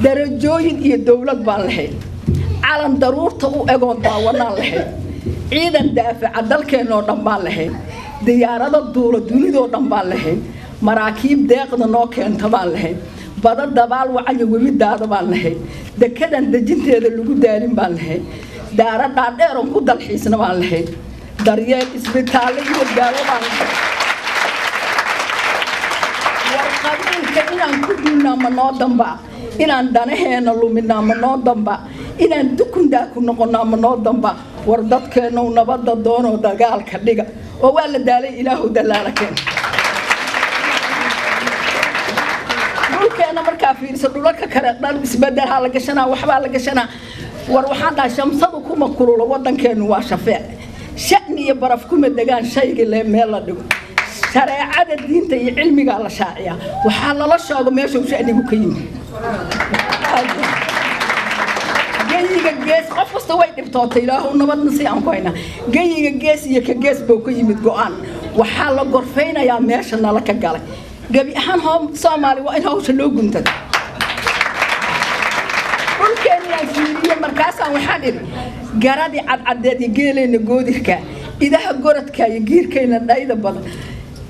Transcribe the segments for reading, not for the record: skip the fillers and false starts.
درجوين iyo dawlad baan lahayn calan daruurta u egoon daawanaan lahayn ciidan daafaca dalkeena oo dhan baan lahayn diyaarado duulo dunida oo dhan baan lahayn maraakiib deeqda noo keenta baan lahayn bada dabaal wacan webi daada baan lahayn dekedan dejinteeda lagu daalin baan lahayn daara dhaadheer oo ku dalxiisna baan lahayn daryeel isbitaalle iyo gaalo baan lahayn warqabiilka inaan ku duulnaa ma noo damba inaan danaheena luminaa ma noo damba inaan dukundaa ku noqonnaa ma noo damba war dadkeena nabadda doonoo dagaalka dhiga oo waa la daalay ilaahu dalaala keen dhulkeena markaa fiirso dhulalka kale dhal isbedel ha la gashanaa waxbaa la gashanaa war waxaan dhahay shamsadu kuma kululo waddankeenu waa shafeec sha'ni iyo baraf kuma degaan shayga le meel la dhigo shareecada diinta iyo cilmiga la shaaciya waxa lala sheego meesha uu sha'nigu ka yimid geeyiga gees qof kasta way dhibtootay ilaahu nabadna si aan ku hayna geeyiga gees iyo ka gees buu ka yimid go'aan waxa la gorfeynayaa meesha nala ka galay gabi ahaan hoo Soomaali waa in hawsha loo guntado dhulkeena fiiriye markaasaan waxaan idhi garadi cadcadeed iyo geeleena goodirka idaha goradka iyo giirkeena dhayda badan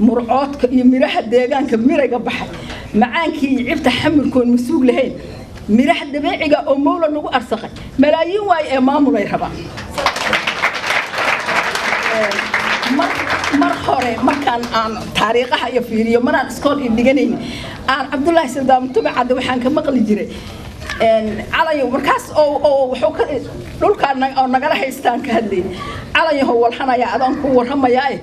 murcoodka iyo miraha deegaanka mirayga baxay macaankii cibta xamirkoon masuug lahayn miraha dabiiciga oo mawla nagu arsaqay malaayiin way ee maamulay rabaan mar hore markaan aan taariikhaha iyo fiiriyo maraan iskool dhiganayna aan Cabdullaahi Saldaam tubacada waxaan ka maqli jiray calayo markaas oo wuxuu ka dhulkaan oo nagala haystaan ka hadlay calayo walxanaya adan ku waramayaa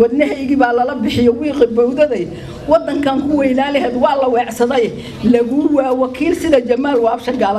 wadnahaygi baa lala bixiyo wiiqi bawdaday wadankan ku weynaaleed waa la weecsaday lagu waa wakiil sida Jamaal Waabsha gaala